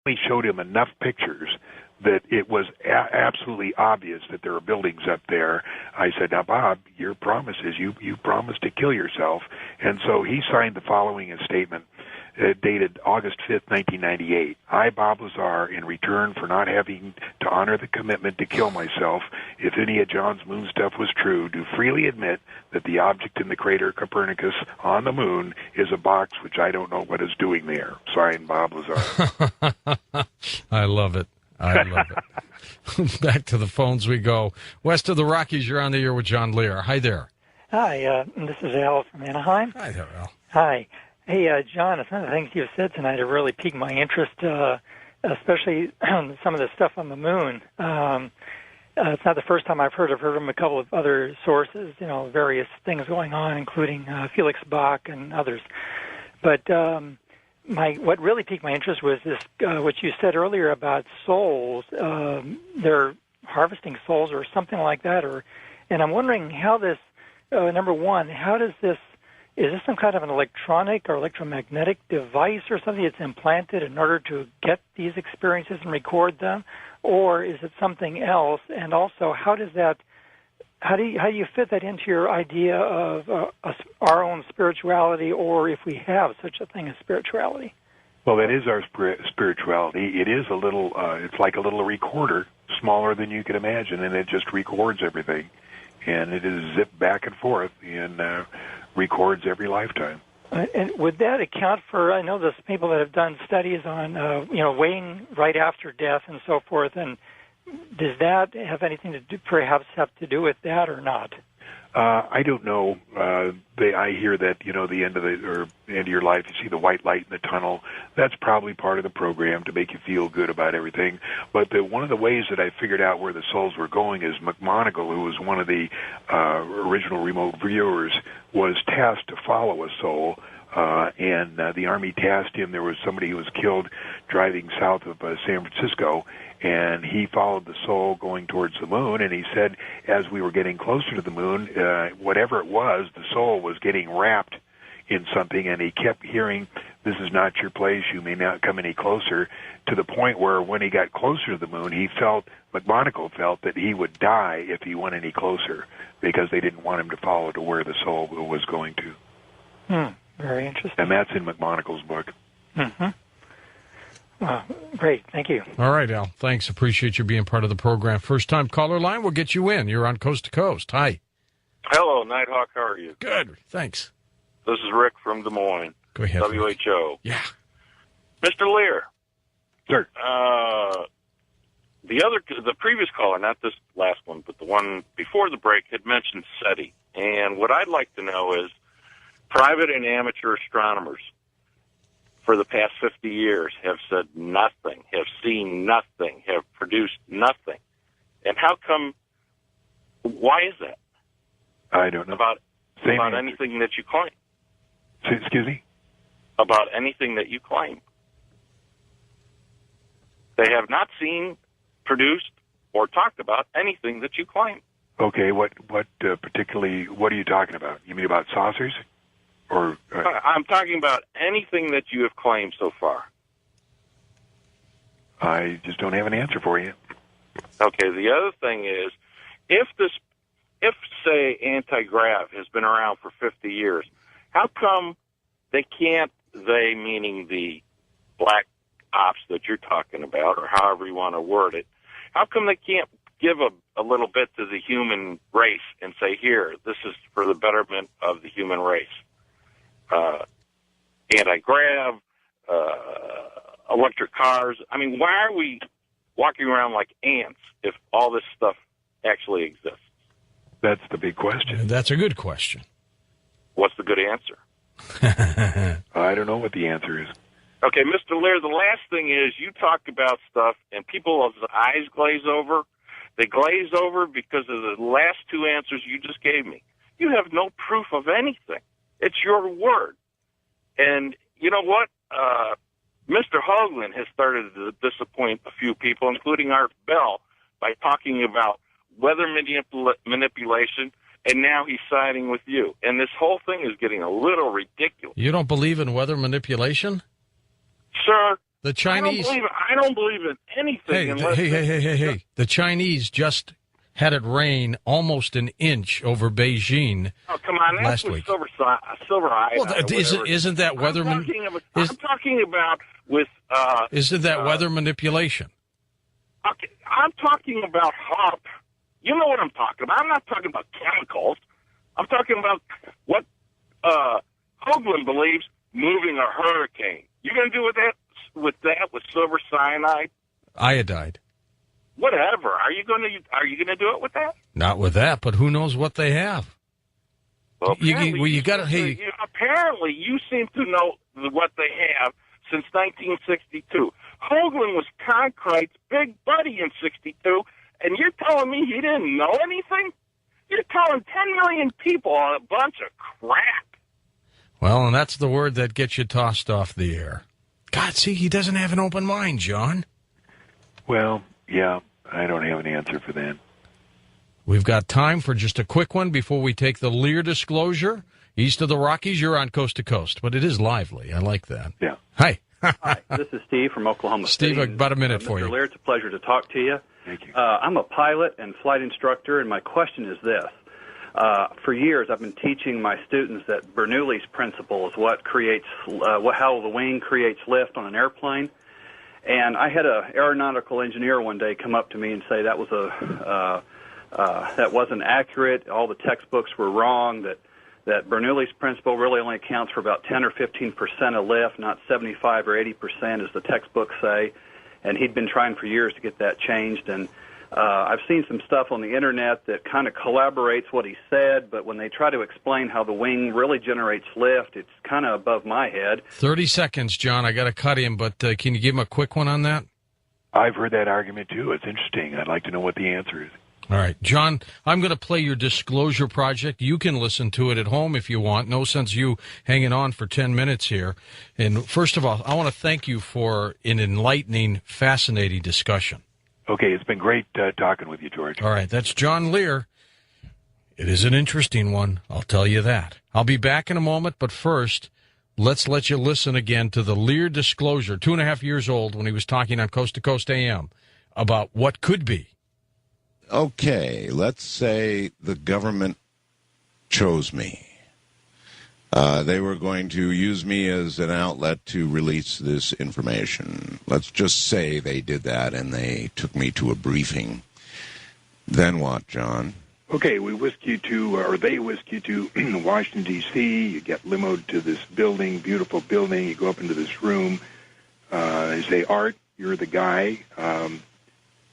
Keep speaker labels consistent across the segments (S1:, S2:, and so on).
S1: We showed him enough pictures that it was absolutely obvious that there are buildings up there. I said, now, Bob, your promise is you promised to kill yourself. And so he signed the following statement dated August 5th, 1998. I, Bob Lazar, in return for not having to honor the commitment to kill myself, if any of John's moon stuff was true, do freely admit that the object in the crater Copernicus on the moon is a box which I don't know what is doing there. Signed, Bob Lazar.
S2: I love it. I love it. Back to the phones we go. West of the Rockies, you're on the air with John Lear. Hi there.
S3: Hi, this is Al from Anaheim.
S2: Hi there, Al.
S3: Hi. Hey, John, some of the things you've said tonight have really piqued my interest, especially some of the stuff on the moon. It's not the first time I've heard from a couple of other sources, various things going on, including Felix Bach and others. But what really piqued my interest was this, what you said earlier about souls. They're harvesting souls or something like that. And I'm wondering how this, number one, how does this, is this some kind of an electronic or electromagnetic device or something that's implanted in order to get these experiences and record them? Or is it something else? And also, how do you fit that into your idea of our own spirituality, or if we have such a thing as spirituality?
S1: Well, that is our spirituality. It is a little, it's like a little recorder, smaller than you could imagine, and it just records everything. And it is zipped back and forth and records every lifetime.
S3: And would that account for, I know there's people that have done studies on, weighing right after death and so forth, and does that have anything to do, perhaps have to do with that or not?
S1: I don't know. I hear that, the end of your life, you see the white light in the tunnel. That's probably part of the program to make you feel good about everything. But one of the ways that I figured out where the souls were going is McMonagle, who was one of the original remote viewers, was tasked to follow a soul. And the Army tasked him. There was somebody who was killed driving south of San Francisco, and he followed the soul going towards the moon, and he said as we were getting closer to the moon, whatever it was, the soul was getting wrapped in something, and he kept hearing, this is not your place, you may not come any closer, to the point where when he got closer to the moon, McMonagle felt that he would die if he went any closer, because they didn't want him to follow to where the soul was going to.
S3: Very interesting.
S1: And that's in McMonagle's book.
S3: Mm-hmm. Great. Thank you.
S2: All right, Al. Thanks. Appreciate you being part of the program. First-time caller line, we'll get you in. You're on Coast to Coast. Hi.
S4: Hello, Nighthawk. How are you?
S2: Good. Thanks.
S4: This is Rick from Des Moines.
S2: Go ahead.
S4: WHO.
S2: Yeah.
S4: Mr. Lear.
S1: Sir.
S4: The previous caller, not this last one, but the one before the break, had mentioned SETI. And what I'd like to know is, private and amateur astronomers for the past 50 years have said nothing, have seen nothing, have produced nothing. And how come, why is that?
S1: I don't know.
S4: About anything that you claim.
S1: Excuse me?
S4: About anything that you claim. They have not seen, produced, or talked about anything that you claim.
S1: Okay, what particularly, what are you talking about? You mean about saucers? Or
S4: I'm talking about anything that you have claimed so far.
S1: I just don't have an answer for you.
S4: Okay, the other thing is, if say, anti-grav has been around for 50 years, how come they meaning the black ops that you're talking about, or however you want to word it, how come they can't give a little bit to the human race and say, here, this is for the betterment of the human race? Anti-grav, electric cars. I mean, why are we walking around like ants if all this stuff actually exists?
S1: That's the big question.
S2: That's a good question.
S4: What's the good answer?
S1: I don't know what the answer is.
S4: Okay, Mr. Lear, the last thing is you talk about stuff and people's eyes glaze over. They glaze over because of the last two answers you just gave me. You have no proof of anything. It's your word. And you know what? Mr. Hoagland has started to disappoint a few people, including Art Bell, by talking about weather manipulation, and now he's siding with you. And this whole thing is getting a little ridiculous.
S2: You don't believe in weather manipulation?
S4: Sir,
S2: The Chinese.
S4: I don't believe in anything.
S2: Hey. The Chinese just had it rain almost an inch over Beijing.
S4: Oh, come on. That's
S2: last week.
S4: Silver Eye.
S2: Well, isn't that weather?
S4: I'm talking about with.
S2: Isn't that weather manipulation?
S4: Okay, I'm talking about HAARP. You know what I'm talking about. I'm not talking about chemicals. I'm talking about what Hoagland believes moving a hurricane. You're going to do with silver cyanide?
S2: Iodide.
S4: Whatever. Are you going to do it with that?
S2: Not with that, but who knows what they have?
S4: Well, apparently you seem to know what they have since 1962. Hoagland was Concrite's big buddy in 62, and you're telling me he didn't know anything? You're telling 10 million people a bunch of crap.
S2: Well, and that's the word that gets you tossed off the air. God, see, he doesn't have an open mind, John.
S1: Well, yeah, I don't have an answer for that.
S2: We've got time for just a quick one before we take the Lear disclosure. East of the Rockies, you're on Coast to Coast, but it is lively. I like that.
S1: Yeah.
S2: Hi.
S5: Hi, this is Steve from Oklahoma City.
S2: Steve, about a minute for you.
S5: Mr. Lear, it's a pleasure to talk to you.
S1: Thank you.
S5: I'm a pilot and flight instructor, and my question is this. For years, I've been teaching my students that Bernoulli's principle is what creates, how the wing creates lift on an airplane. And I had an aeronautical engineer one day come up to me and say that was that wasn't accurate. All the textbooks were wrong. That Bernoulli's principle really only accounts for about 10 or 15% of lift, not 75 or 80% as the textbooks say. And he'd been trying for years to get that changed. And I've seen some stuff on the Internet that kind of collaborates what he said, but when they try to explain how the wing really generates lift, it's kind of above my head.
S2: 30 seconds, John. I got to cut him, but can you give him a quick one on that?
S1: I've heard that argument, too. It's interesting. I'd like to know what the answer is.
S2: All right, John, I'm going to play your disclosure project. You can listen to it at home if you want. No sense you hanging on for 10 minutes here. And first of all, I want to thank you for an enlightening, fascinating discussion.
S1: Okay, it's been great talking with you, George.
S2: All right, that's John Lear. It is an interesting one, I'll tell you that. I'll be back in a moment, but first, let's let you listen again to the Lear disclosure, 2.5 years old, when he was talking on Coast to Coast AM about what could be.
S6: Okay, let's say the government chose me. They were going to use me as an outlet to release this information. Let's just say they did that and they took me to a briefing. Then what, John?
S1: Okay, we whisk you to, or they whisk you to Washington, D.C. You get limoed to this building, beautiful building. You go up into this room. They say, Art, you're the guy.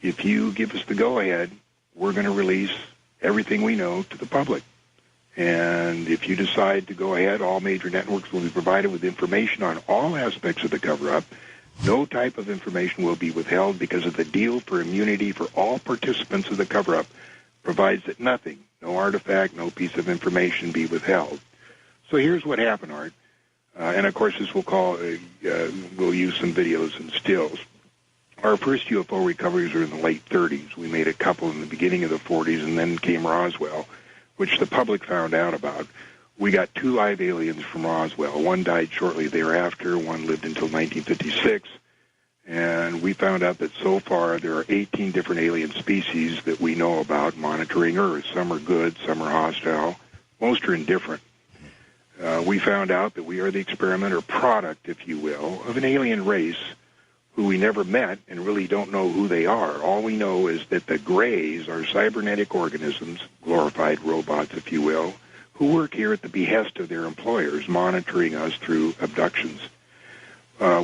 S1: If you give us the go-ahead, we're going to release everything we know to the public. And if you decide to go ahead, all major networks will be provided with information on all aspects of the cover-up. No type of information will be withheld because of the deal for immunity for all participants of the cover-up provides that nothing, no artifact, no piece of information be withheld. So here's what happened, Art. And, of course, this we'll use some videos and stills. Our first UFO recoveries were in the late 30s. We made a couple in the beginning of the 40s, and then came Roswell, which the public found out about. We got 2 live aliens from Roswell. One died shortly thereafter. One lived until 1956. And we found out that so far there are 18 different alien species that we know about monitoring Earth. Some are good, some are hostile. Most are indifferent. We found out that we are the experiment or product, if you will, of an alien race who we never met and really don't know who they are. All we know is that the Greys are cybernetic organisms, glorified robots, if you will, who work here at the behest of their employers, monitoring us through abductions.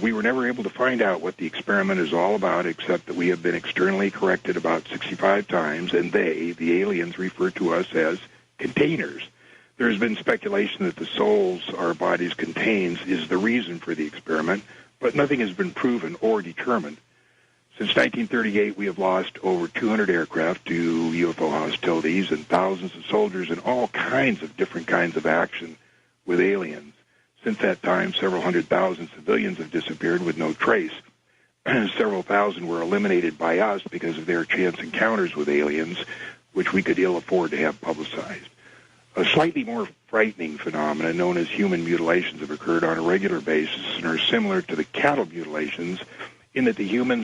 S1: We were never able to find out what the experiment is all about, except that we have been externally corrected about 65 times, and they, the aliens, refer to us as containers. There has been speculation that the souls our bodies contains is the reason for the experiment, but nothing has been proven or determined. Since 1938, we have lost over 200 aircraft to UFO hostilities and thousands of soldiers in all kinds of different kinds of action with aliens. Since that time, several 100,000 civilians have disappeared with no trace. Several thousand were eliminated by us because of their chance encounters with aliens, which we could ill afford to have publicized. A slightly more frightening phenomenon known as human mutilations have occurred on a regular basis and are similar to the cattle mutilations in that the humans